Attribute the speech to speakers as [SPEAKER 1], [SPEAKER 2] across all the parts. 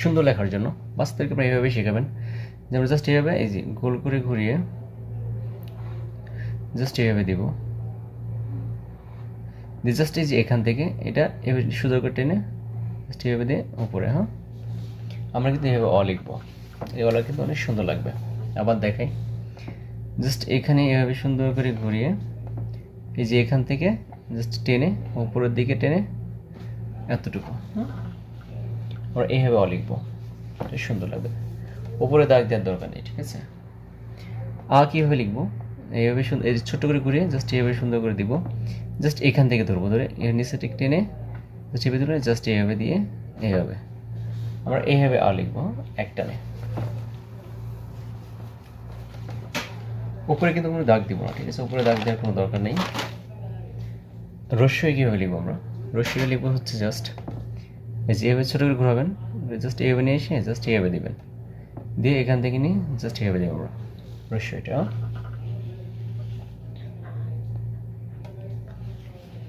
[SPEAKER 1] সুন্দর লেখার জন্য বাচ্চাদেরকে আপনারা এইভাবে শেখাবেন। যেমন জাস্ট এইভাবে এই যে গোল করে ঘুরিয়ে জাস্ট এইভাবে দিব, জাস্ট এই যে এখান থেকে এটা এভাবে সুন্দর করে টেনে জাস্ট এইভাবে দিয়ে উপরে। হ্যাঁ, আমরা কিন্তু এইভাবে অ লিখবো, এই অলা কিন্তু অনেক সুন্দর লাগবে। আবার দেখাই, জাস্ট এখানে এভাবে সুন্দর করে ঘুরিয়ে এই যে এখান থেকে জাস্ট টেনে উপরের দিকে টেনে এতটুকু আমরা এইভাবে অ লিখবো, সুন্দর লাগবে। উপরে দাগ দেওয়ার দরকার নেই, ঠিক আছে। আ কীভাবে লিখবো, এইভাবে সুন্দর এই ছোট্ট করে ঘুরিয়ে জাস্ট এইভাবে সুন্দর করে দিব, জাস্ট এখান থেকে ধরবো, ধরে এর নিচে ঠিক টেনে চেপে ধরে জাস্ট এইভাবে দিয়ে এইভাবে আমরা এইভাবে আ লিখবো একটানে। উপরে কিন্তু কোনো দাগ দিব না, ঠিক আছে, উপরে দাগ দেওয়ার কোনো দরকার নেই। রস্যই কীভাবে লিখবো আমরা, রস্যইটা লিখবো হচ্ছে জাস্ট এই যে এইভাবে ছোটো করে ঘোরাবেন, জাস্ট এইভাবে নিয়ে এসে জাস্ট এইভাবে দিবেন, দিয়ে এখান থেকে নিয়ে জাস্ট এইভাবে দেবো আমরা রস্যইটা।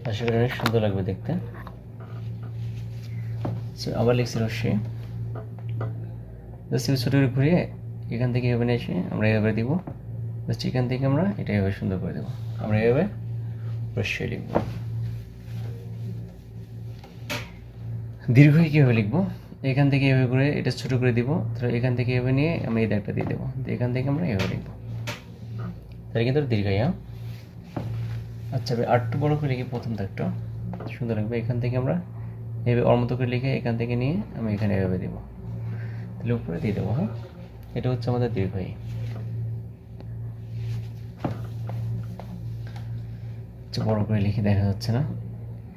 [SPEAKER 1] আশা করি অনেক সুন্দর লাগবে দেখতে। আবার লিখছি রস্যই, জাস্ট ছোটো করে ঘুরিয়ে এখান থেকে এভাবে নিয়ে এসে আমরা এভাবে দিব, জাস্ট এখান থেকে আমরা এটা এভাবে সুন্দর করে দেবো, আমরা এভাবে রস্যই লিখব। দীর্ঘই কীভাবে লিখবো, এখান থেকে এভাবে করে এটা ছোটো করে দিব, তাহলে এখান থেকে এভাবে নিয়ে আমরা এই দাগটা দিয়ে দেবো, এখান থেকে আমরা এভাবে লিখবো, তাহলে কিন্তু দীর্ঘই। আচ্ছা আমি আরেকটু বড় করে লিখি, প্রথম দাগটা সুন্দর লাগবে। এখান থেকে আমরা এভাবে ওর মতো করে লিখে এখান থেকে নিয়ে আমি এখানে এভাবে দেবো, তাহলে উপরে দিয়ে দেবো। হ্যাঁ, এটা হচ্ছে আমাদের দীর্ঘই। বড় করে লিখে দেখা যাচ্ছে না,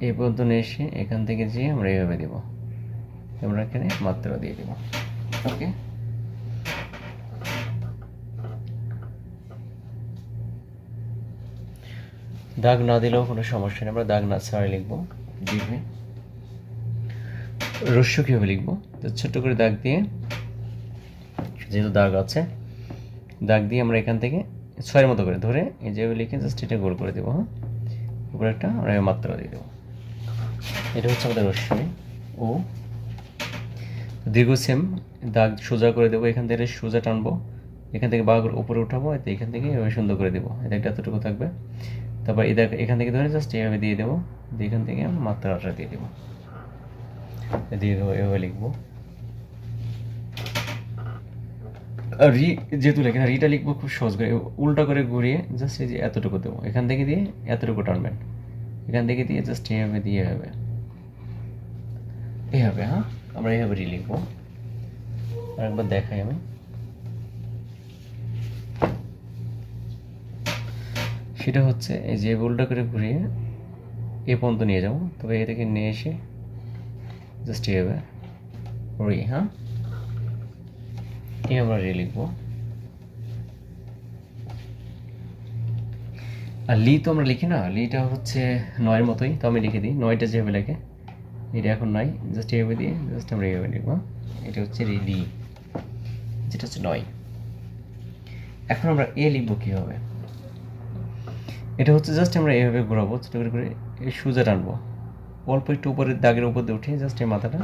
[SPEAKER 1] এই পর্যন্ত নিয়ে এসে এখান থেকে যেয়ে আমরা এইভাবে দেবো, আমরা এখানে মাত্রা দিয়ে দেবো। ওকে, দাগ না দিলেও কোনো সমস্যা নেই, আমরা দাগ না ছাড়া লিখবো দীর্ঘই। রস্য কীভাবে লিখবো, তো ছোট্ট করে দাগ দিয়ে, যেহেতু দাগ আছে দাগ দিয়ে আমরা এখান থেকে ছয়ের মতো করে ধরে এই যেভাবে লিখে জাস্ট এটা গোল করে দেবো। হ্যাঁ, উপরে একটা আমরা মাত্রা দিয়ে দেবো, এটা হচ্ছে আমাদের রস্যই। ও দীর্ঘ সেম, দাগ সোজা করে দেবো, এখান থেকে সোজা টানবো, এখান থেকে বাঘ উপরে উঠাবো, এখান থেকে এভাবে সুন্দর করে দেবো, এটা এতটুকু থাকবে। তারপর এখান থেকে ধরে জাস্ট এইভাবে দিয়ে দেবো, এখান থেকে আমরা মাত্রাটা দিয়ে দেবো, দীর্ঘ এভাবে লিখবো। রি যেহেতু লেখেন, রিটা লিখবো খুব সহজ করে, উল্টা করে ঘুরিয়ে জাস্ট এই যে এতটুকু দেবো, এখান থেকে দিয়ে এতটুকু টানবেন, এখান থেকে দিয়ে জাস্ট এইভাবে দিয়ে এইভাবে। হ্যাঁ, আমরা এইভাবে রি লিখবো। আরেকবার দেখাই আমি, সেটা হচ্ছে এই যে উল্টা করে ঘুরিয়ে এ পর্যন্ত নিয়ে যাবো, তবে এ থেকে নিয়ে এসে জাস্ট এইভাবে রি। হ্যাঁ, এই আমরা রি লিখবো। আর লি তো আমরা লিখি না, লিটা হচ্ছে নয়ের মতোই, তো আমি লিখে দিই নয়টা যেভাবে লেখে, এটা এখন নাই, জাস্ট এইভাবে দিয়ে জাস্ট আমরা এইভাবে লিখবো। এটা হচ্ছে লি, যেটা হচ্ছে 9। এখন আমরা এ লিখবো কীভাবে, এটা হচ্ছে জাস্ট আমরা এইভাবে ঘোরাবো, ছোটো করে এই সোজা টানবো, অল্প একটু উপরের দাগের উপর দিয়ে উঠে জাস্ট এই মাথাটা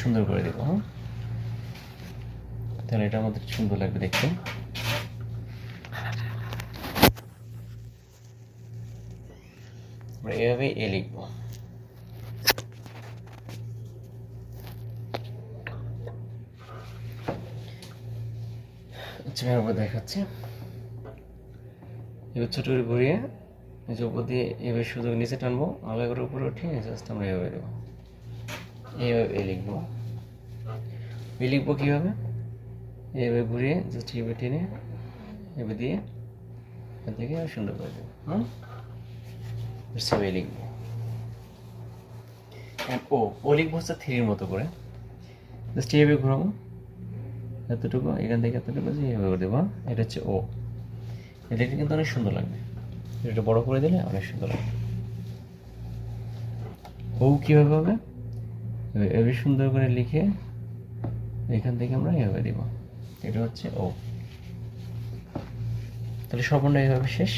[SPEAKER 1] সুন্দর করে দেবো। হ্যাঁ, তাহলে এটা আমাদের সুন্দর লাগবে দেখতে। আমরা এভাবে এ লিখবো। আচ্ছা আমি দেখাচ্ছি, এবার ছোটো করে ঘুরিয়ে এই যে উপর দিয়ে এভাবে শুধু নিচে টানবো, আলাদা করে উপরে উঠিয়ে জাস্ট আমরা এভাবে দেবো, এইভাবে এ লিখবো। এ লিখবো কীভাবে, এভাবে ঘুরিয়ে জাস্ট এভাবে টেনে এভাবে দিয়ে এখান থেকে সুন্দর করে দেবো। এ লিখবো। ও লিখবো হচ্ছে 3-এর মতো করে, জাস্ট এইভাবে ঘুরাবো, এতটুকু এখান থেকে এতটুকু যে এভাবে করে দেবো। এটা হচ্ছে ও, এটা কিন্তু অনেক সুন্দর লাগবে, এটা বড় করে দিলে অনেক সুন্দর লাগবে। ও কীভাবে হবে, এভাবে সুন্দর করে লিখে এখান থেকে আমরা এভাবে দিব, এটা হচ্ছে ও। তাহলে স্বরবর্ণ এইভাবে শেষ।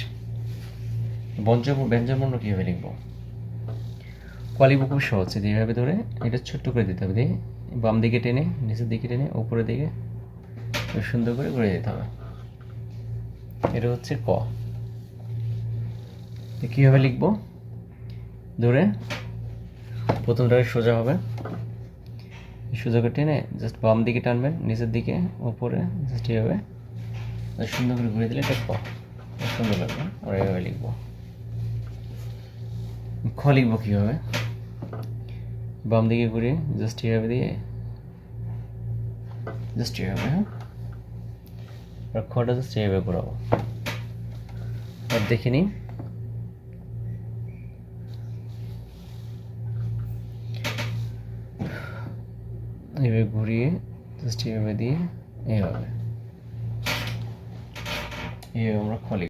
[SPEAKER 1] ব্যঞ্জনবর্ণ কীভাবে লিখবো, ক লিখবো খুব সহজ, এইভাবে ধরে এটা ছোট্ট করে দিতে হবে, দিয়ে বাম দিকে টেনে নিচের দিকে টেনে উপরের দিকে সুন্দর করে ঘুরে দিতে হবে। এটা হচ্ছে ক। কীভাবে লিখবো? ধরে প্রথমটা সোজা হবে, সোজা করে টেনে জাস্ট বাম দিকে টানবেন, নিচের দিকে উপরে জাস্ট এইভাবে সুন্দর করে ঘুরে দিলে এটা ক। সুন্দর লাগবে। আমরা এইভাবে লিখবো। খ লিখবো কীভাবে? বাম দিকে ঘুরে জাস্ট এইভাবে দিয়ে জাস্ট এইভাবে, হ্যাঁ, আর খটা জাস্ট এইভাবে ঘোরাবো। আর দেখে নিই, এইভাবে ঘুরিয়ে জাস্ট এইভাবে দিয়ে এইভাবে আমরা খ লিখব।